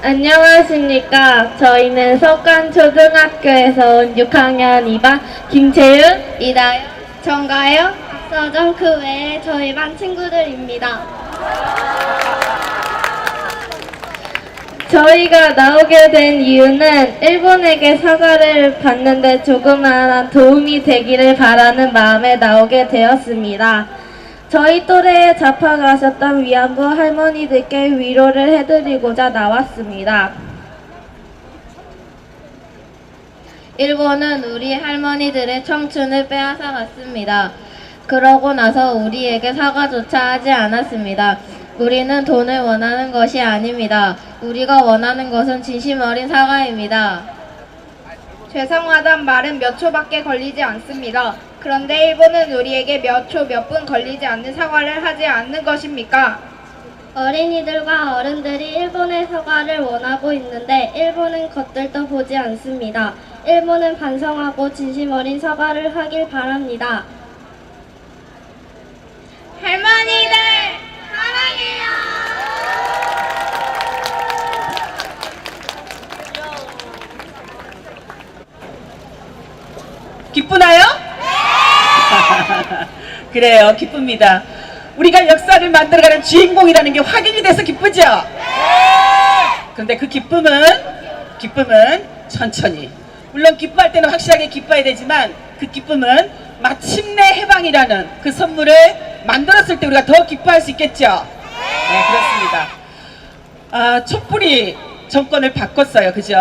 안녕하십니까. 저희는 석간초등학교에서 온 6학년 2반 김채윤, 이다요, 정가요, 서정 그 외에 저희 반 친구들입니다. 저희가 나오게 된 이유는 일본에게 사과를 받는데 조그마한 도움이 되기를 바라는 마음에 나오게 되었습니다. 저희 또래에 잡혀가셨던 위안부 할머니들께 위로를 해드리고자 나왔습니다. 일본은 우리 할머니들의 청춘을 빼앗아 갔습니다. 그러고 나서 우리에게 사과조차 하지 않았습니다. 우리는 돈을 원하는 것이 아닙니다. 우리가 원하는 것은 진심 어린 사과입니다. 죄송하단 말은 몇 초밖에 걸리지 않습니다. 그런데 일본은 우리에게 몇 초, 몇 분 걸리지 않는 사과를 하지 않는 것입니까? 어린이들과 어른들이 일본의 사과를 원하고 있는데 일본은 겉들떠 보지 않습니다. 일본은 반성하고 진심 어린 사과를 하길 바랍니다. 할머니들 사랑해요. 기쁘나요? 그래요, 기쁩니다. 우리가 역사를 만들어가는 주인공이라는 게 확인이 돼서 기쁘죠? 그런데 그 기쁨은 천천히, 물론 기뻐할 때는 확실하게 기뻐야 되지만 그 기쁨은 마침내 해방이라는 그 선물을 만들었을 때 우리가 더 기뻐할 수 있겠죠? 네, 그렇습니다. 촛불이 정권을 바꿨어요, 그죠?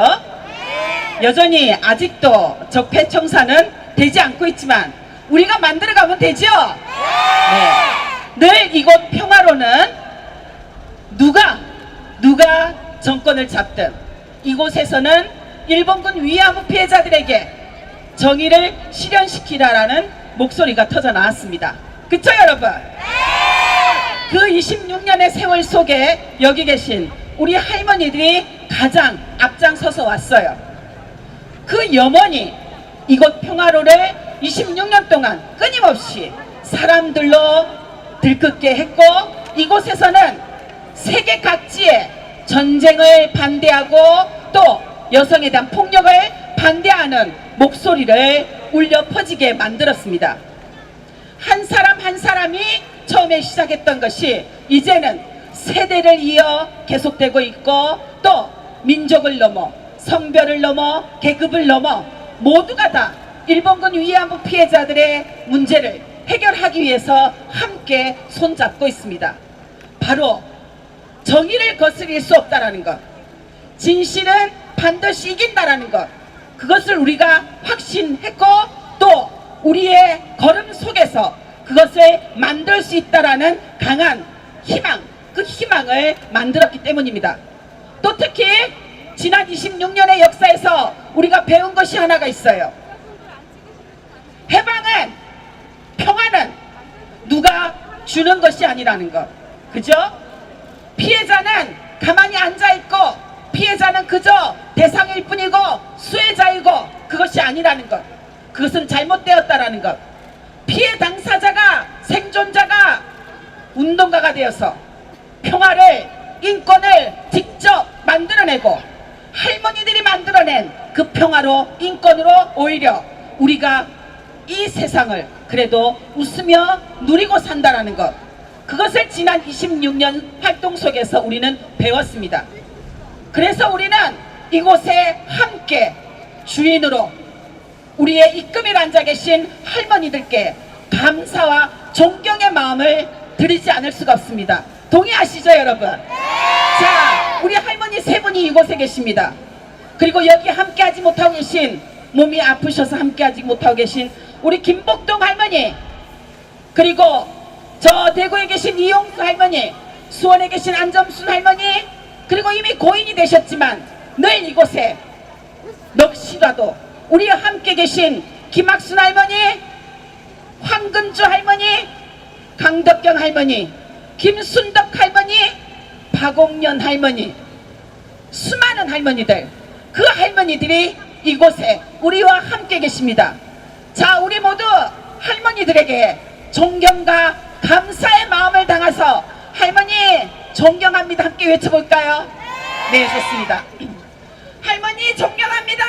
여전히 아직도 적폐 청산은 되지 않고 있지만 우리가 만들어가면 되죠? 네. 늘 이곳 평화로는 누가 정권을 잡든 이곳에서는 일본군 위안부 피해자들에게 정의를 실현시키라라는 목소리가 터져 나왔습니다. 그쵸 여러분? 그 26년의 세월 속에 여기 계신 우리 할머니들이 가장 앞장서서 왔어요. 그 염원이 이곳 평화로를 26년 동안 끊임없이 사람들로 들끓게 했고 이곳에서는 세계 각지에 전쟁을 반대하고 또 여성에 대한 폭력을 반대하는 목소리를 울려 퍼지게 만들었습니다. 한 사람 한 사람이 처음에 시작했던 것이 이제는 세대를 이어 계속되고 있고 또 민족을 넘어 성별을 넘어 계급을 넘어 모두가 다 일본군 위안부 피해자들의 문제를 해결하기 위해서 함께 손잡고 있습니다. 바로 정의를 거스릴 수 없다라는 것, 진실은 반드시 이긴다라는 것, 그것을 우리가 확신했고 또 우리의 걸음 속에서 그것을 만들 수 있다라는 강한 희망, 그 희망을 만들었기 때문입니다. 또 특히 지난 26년의 역사에서 우리가 배운 것이 하나가 있어요. 해방은, 평화는 누가 주는 것이 아니라는 것. 그죠? 피해자는 가만히 앉아있고 피해자는 그저 대상일 뿐이고 수혜자이고 그것이 아니라는 것. 그것은 잘못되었다라는 것. 피해 당사자가, 생존자가 운동가가 되어서 평화를, 인권을 직접 만들어내고 할머니들이 만들어낸 그 평화로, 인권으로 오히려 우리가 이 세상을 그래도 웃으며 누리고 산다라는 것, 그것을 지난 26년 활동 속에서 우리는 배웠습니다. 그래서 우리는 이곳에 함께 주인으로 우리의 이끌에 앉아 계신 할머니들께 감사와 존경의 마음을 드리지 않을 수가 없습니다. 동의하시죠 여러분? 자, 우리 할머니 세 분이 이곳에 계십니다. 그리고 여기 함께 하지 못하고 계신, 몸이 아프셔서 함께 하지 못하고 계신 우리 김복동 할머니, 그리고 저 대구에 계신 이용수 할머니, 수원에 계신 안점순 할머니, 그리고 이미 고인이 되셨지만 늘 이곳에 넋이라도 우리와 함께 계신 김학순 할머니, 황근주 할머니, 강덕경 할머니, 김순덕 할머니, 박옥년 할머니, 수많은 할머니들, 그 할머니들이 이곳에 우리와 함께 계십니다. 자, 우리 모두 할머니들에게 존경과 감사의 마음을 담아서 할머니 존경합니다 함께 외쳐볼까요? 네, 좋습니다. 할머니 존경합니다.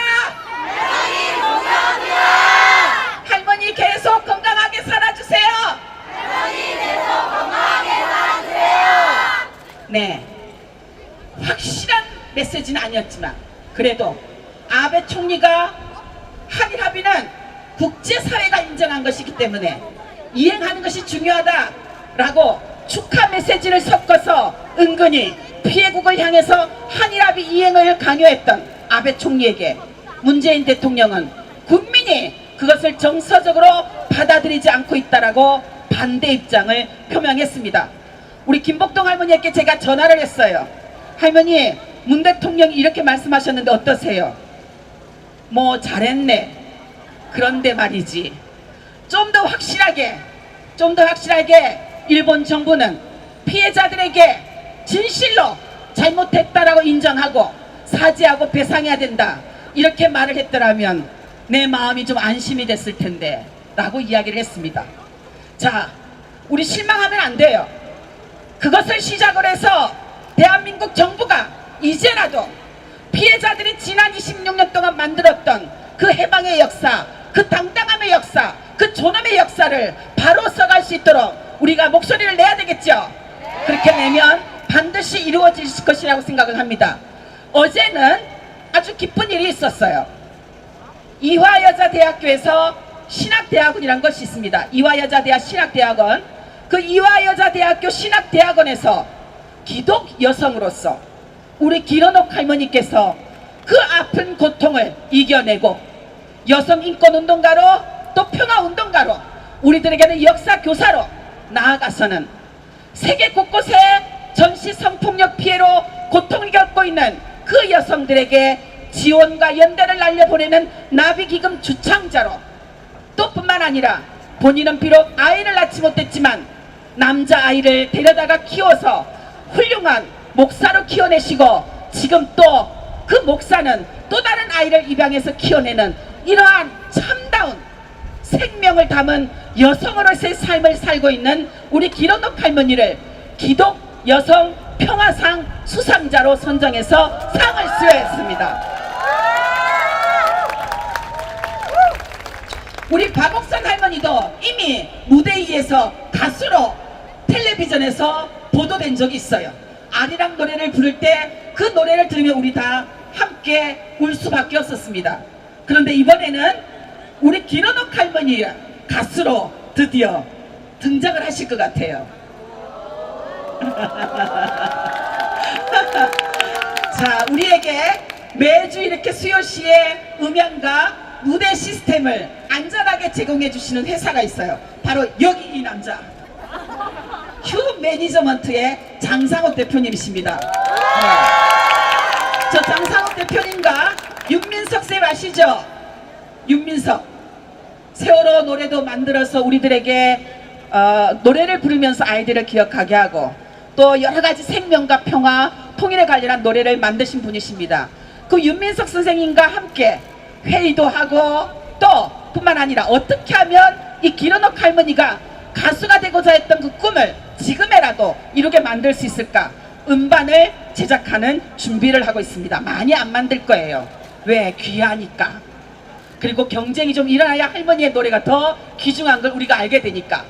할머니 계속 건강하게 살아주세요. 네, 확실한 메시지는 아니었지만 그래도 아베 총리가 한일 합의는 국제사회가 인정한 것이기 때문에 이행하는 것이 중요하다라고 축하 메시지를 섞어서 은근히 피해국을 향해서 한일 합의 이행을 강요했던 아베 총리에게 문재인 대통령은 국민이 그것을 정서적으로 받아들이지 않고 있다라고 반대 입장을 표명했습니다. 우리 김복동 할머니에게 제가 전화를 했어요. 할머니, 문 대통령이 이렇게 말씀하셨는데 어떠세요? 뭐 잘했네. 그런데 말이지, 좀 더 확실하게 일본 정부는 피해자들에게 진실로 잘못했다라고 인정하고 사죄하고 배상해야 된다, 이렇게 말을 했더라면 내 마음이 좀 안심이 됐을 텐데 라고 이야기를 했습니다. 자, 우리 실망하면 안 돼요. 그것을 시작으로 해서 대한민국 정부가 이제라도 피해자들이 지난 26년 동안 만들었던 그 해방의 역사, 그 당당함의 역사, 그 존엄의 역사를 바로 써갈 수 있도록 우리가 목소리를 내야 되겠죠. 그렇게 내면 반드시 이루어질 것이라고 생각을 합니다. 어제는 아주 기쁜 일이 있었어요. 이화여자대학교에서 신학대학원이란 것이 있습니다. 이화여자대학 신학대학원. 그 이화여자대학교 신학대학원에서 기독 여성으로서 우리 길어녹 할머니께서 그 아픈 고통을 이겨내고 여성 인권운동가로 또 평화운동가로 우리들에게는 역사교사로 나아가서는 세계 곳곳에 전시 성폭력 피해로 고통을 겪고 있는 그 여성들에게 지원과 연대를 날려보내는 나비기금 주창자로, 또 뿐만 아니라 본인은 비록 아이를 낳지 못했지만 남자아이를 데려다가 키워서 훌륭한 목사로 키워내시고 지금 또 그 목사는 또 다른 아이를 입양해서 키워내는 이러한 참다운 생명을 담은 여성으로서의 삶을 살고 있는 우리 길어녹 할머니를 기독 여성 평화상 수상자로 선정해서 상을 수여했습니다. 우리 박옥선 할머니도 이미 무대 위에서 가수로 텔레비전에서 보도된 적이 있어요. 아리랑 노래를 부를 때 그 노래를 들으면 우리 다 함께 울 수밖에 없었습니다. 그런데 이번에는 우리 길어녹 할머니 가수로 드디어 등장을 하실 것 같아요. 자, 우리에게 매주 이렇게 수요시에 음향과 무대 시스템을 안전하게 제공해 주시는 회사가 있어요. 바로 여기 이 남자, 휴 매니저먼트의 장상욱 대표님이십니다. 네. 저 장상욱 대표님과 윤민석 쌤 아시죠? 윤민석. 세월호 노래도 만들어서 우리들에게 노래를 부르면서 아이들을 기억하게 하고 또 여러가지 생명과 평화, 통일에 관련한 노래를 만드신 분이십니다. 그 윤민석 선생님과 함께 회의도 하고 또 뿐만 아니라 어떻게 하면 이 길어녹 할머니가 가수가 되고자 했던 그 꿈을 지금에라도 이루게 만들 수 있을까, 음반을 제작하는 준비를 하고 있습니다. 많이 안 만들 거예요. 왜? 귀하니까. 그리고 경쟁이 좀 일어나야 할머니의 노래가 더 귀중한 걸 우리가 알게 되니까.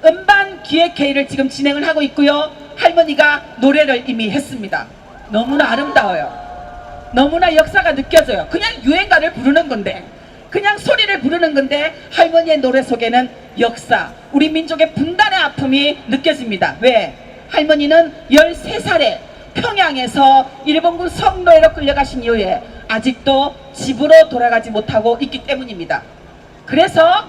음반 기획회의를 지금 진행을 하고 있고요. 할머니가 노래를 이미 했습니다. 너무나 아름다워요. 너무나 역사가 느껴져요. 그냥 유행가를 부르는 건데, 그냥 소리를 부르는 건데 할머니의 노래 속에는 역사, 우리 민족의 분단의 아픔이 느껴집니다. 왜? 할머니는 13살에 평양에서 일본군 성노예로 끌려가신 이후에 아직도 집으로 돌아가지 못하고 있기 때문입니다. 그래서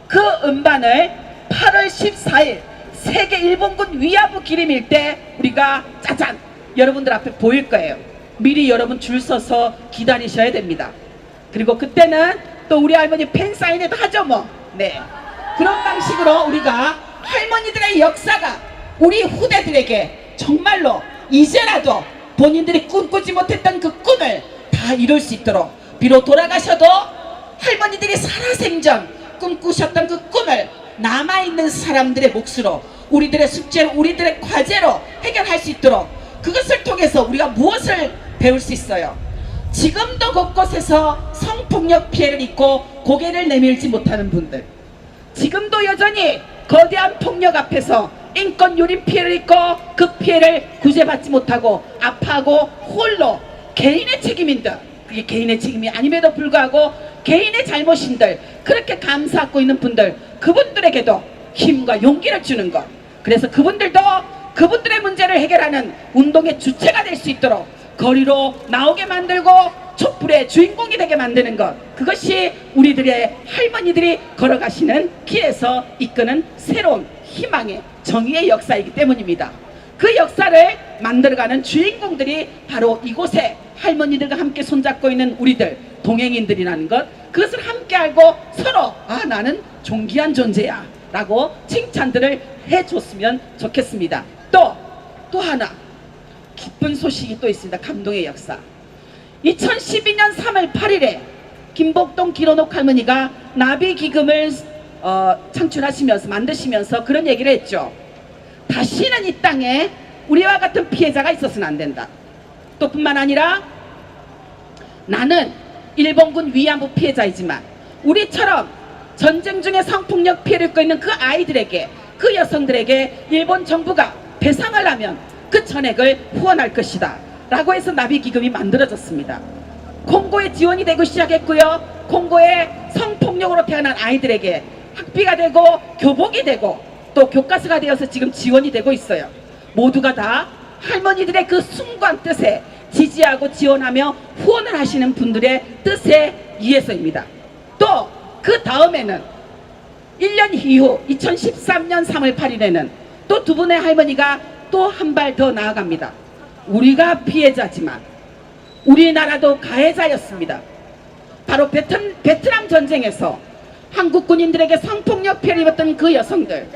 그 음반을 8월 14일 세계 일본군 위안부 기림일 때 우리가 짜잔 여러분들 앞에 보일 거예요. 미리 여러분 줄 서서 기다리셔야 됩니다. 그리고 그때는 또 우리 할머니 팬사인회도 하죠 뭐. 네, 그런 방식으로 우리가 할머니들의 역사가 우리 후대들에게 정말로 이제라도 본인들이 꿈꾸지 못했던 그 꿈을 다 이룰 수 있도록, 비록 돌아가셔도 할머니들이 살아생전 꿈꾸셨던 그 꿈을 남아있는 사람들의 몫으로, 우리들의 숙제로, 우리들의 과제로 해결할 수 있도록 그것을 통해서 우리가 무엇을 배울 수 있어요? 지금도 곳곳에서 성폭력 피해를 입고 고개를 내밀지 못하는 분들, 지금도 여전히 거대한 폭력 앞에서 인권 유린 피해를 입고 그 피해를 구제받지 못하고 아파하고 홀로 개인의 책임인들, 그게 개인의 책임이 아님에도 불구하고 개인의 잘못인들 그렇게 감사하고 있는 분들, 그분들에게도 힘과 용기를 주는 것, 그래서 그분들도 그분들의 문제를 해결하는 운동의 주체가 될 수 있도록 거리로 나오게 만들고 촛불의 주인공이 되게 만드는 것, 그것이 우리들의 할머니들이 걸어가시는 길에서 이끄는 새로운 희망의 정의의 역사이기 때문입니다. 그 역사를 만들어가는 주인공들이 바로 이곳에 할머니들과 함께 손잡고 있는 우리들 동행인들이라는 것, 그것을 함께 알고 서로 나는 존귀한 존재야 라고 칭찬들을 해줬으면 좋겠습니다. 또 하나 기쁜 소식이 또 있습니다. 감동의 역사. 2012년 3월 8일에 김복동 기론옥 할머니가 나비기금을 창출하시면서 만드시면서 그런 얘기를 했죠. 다시는 이 땅에 우리와 같은 피해자가 있어서는 안 된다. 또 뿐만 아니라 나는 일본군 위안부 피해자이지만 우리처럼 전쟁 중에 성폭력 피해를 입고 있는 그 아이들에게, 그 여성들에게 일본 정부가 배상을 하면 그 전액을 후원할 것이다 라고 해서 나비기금이 만들어졌습니다. 콩고에 지원이 되고 시작했고요. 콩고에 성폭력으로 태어난 아이들에게 학비가 되고 교복이 되고 또 교과서가 되어서 지금 지원이 되고 있어요. 모두가 다 할머니들의 그 숭고한 뜻에 지지하고 지원하며 후원을 하시는 분들의 뜻에 의해서입니다. 또 그 다음에는 1년 이후 2013년 3월 8일에는 또 두 분의 할머니가 또 한 발 더 나아갑니다. 우리가 피해자지만 우리나라도 가해자였습니다. 바로 베트남 전쟁에서 한국 군인들에게 성폭력 피해를 입었던 그 여성들,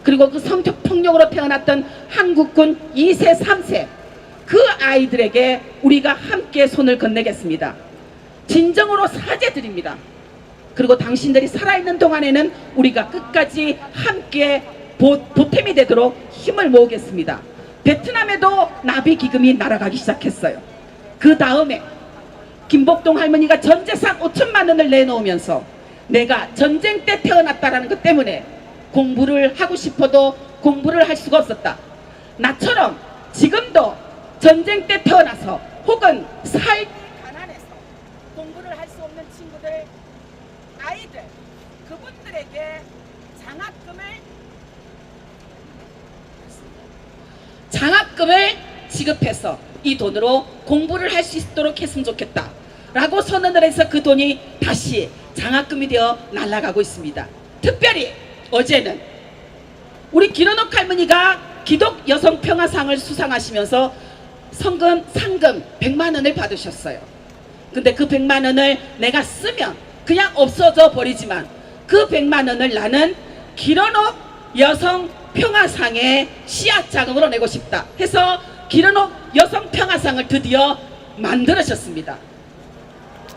그리고 그 성폭력으로 태어났던 한국군 2세 3세 그 아이들에게 우리가 함께 손을 건네겠습니다. 진정으로 사죄드립니다. 그리고 당신들이 살아있는 동안에는 우리가 끝까지 함께 보탬이 되도록 힘을 모으겠습니다. 베트남에도 나비기금이 날아가기 시작했어요. 그 다음에 김복동 할머니가 전재산 5천만 원을 내놓으면서 내가 전쟁 때 태어났다라는 것 때문에 공부를 하고 싶어도 공부를 할 수가 없었다. 나처럼 지금도 전쟁 때 태어나서 혹은 삶이 가난해서 공부를 할 수 없는 친구들, 아이들, 그분들에게 장학금을 지급해서 이 돈으로 공부를 할 수 있도록 했으면 좋겠다 라고 선언을 해서 그 돈이 다시 장학금이 되어 날아가고 있습니다. 특별히 어제는 우리 기론옥 할머니가 기독 여성평화상을 수상하시면서 상금 100만 원을 받으셨어요. 근데 그 100만 원을 내가 쓰면 그냥 없어져 버리지만 그 100만 원을 나는 기론옥 여성평화상의 씨앗 자금으로 내고 싶다 해서 기론옥 여성평화상을 드디어 만들으셨습니다.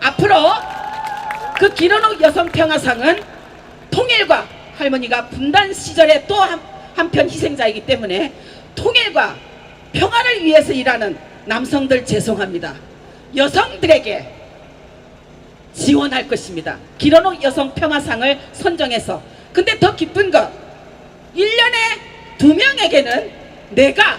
앞으로 그 기론옥 여성평화상은 통일과 할머니가 분단 시절에 또 한편 희생자이기 때문에 통일과 평화를 위해서 일하는 남성들 죄송합니다. 여성들에게 지원할 것입니다. 기론옥 여성평화상을 선정해서. 근데 더 기쁜 것, 1년에 2명에게는 내가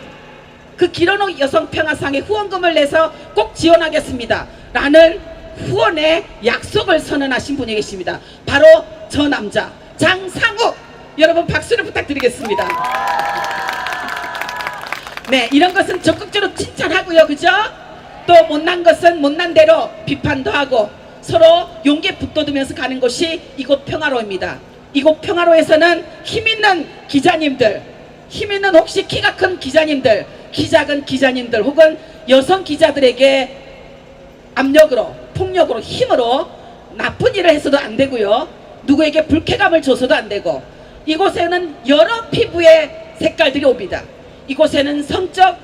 그 기론옥 여성평화상에 후원금을 내서 꼭 지원하겠습니다 라는 후원의 약속을 선언하신 분이 계십니다. 바로 저 남자 장상욱, 여러분 박수를 부탁드리겠습니다. 네, 이런 것은 적극적으로 칭찬하고요, 그죠? 또 못난 것은 못난 대로 비판도 하고 서로 용기에 붙돋으면서 가는 곳이 이곳 평화로입니다. 이곳 평화로에서는 힘있는 기자님들, 힘있는 혹시 키가 큰 기자님들, 키 작은 기자님들 혹은 여성 기자들에게 압력으로, 폭력으로, 힘으로 나쁜 일을 해서도 안 되고요, 누구에게 불쾌감을 줘서도 안 되고, 이곳에는 여러 피부의 색깔들이 옵니다. 이곳에는 성적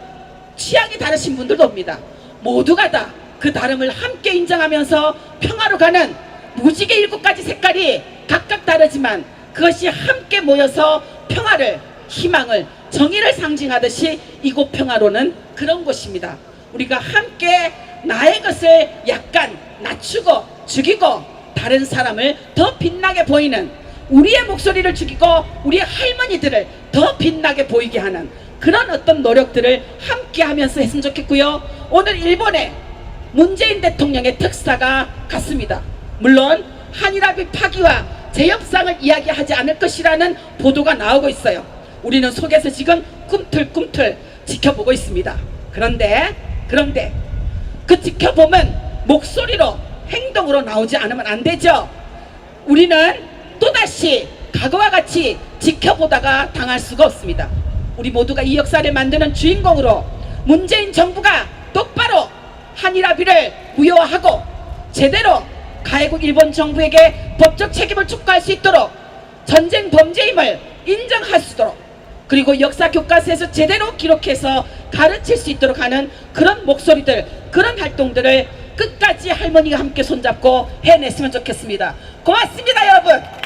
취향이 다르신 분들도 옵니다. 모두가 다 그 다름을 함께 인정하면서 평화로 가는 무지개 7가지 색깔이 각각 다르지만 그것이 함께 모여서 평화를 희망을, 정의를 상징하듯이 이곳 평화로는 그런 곳입니다. 우리가 함께 나의 것을 약간 낮추고 죽이고 다른 사람을 더 빛나게 보이는, 우리의 목소리를 죽이고 우리의 할머니들을 더 빛나게 보이게 하는 그런 어떤 노력들을 함께 하면서 했으면 좋겠고요. 오늘 일본에 문재인 대통령의 특사가 갔습니다. 물론 한일합의 파기와 재협상을 이야기하지 않을 것이라는 보도가 나오고 있어요. 우리는 속에서 지금 꿈틀꿈틀 지켜보고 있습니다. 그런데 그 지켜보면 목소리로 행동으로 나오지 않으면 안 되죠. 우리는 또다시 과거와 같이 지켜보다가 당할 수가 없습니다. 우리 모두가 이 역사를 만드는 주인공으로 문재인 정부가 똑바로 한일합의를 무효화하고 제대로 가해국 일본 정부에게 법적 책임을 촉구할 수 있도록, 전쟁 범죄임을 인정할 수 있도록, 그리고 역사 교과서에서 제대로 기록해서 가르칠 수 있도록 하는 그런 목소리들, 그런 활동들을 끝까지 할머니가 함께 손잡고 해냈으면 좋겠습니다. 고맙습니다, 여러분.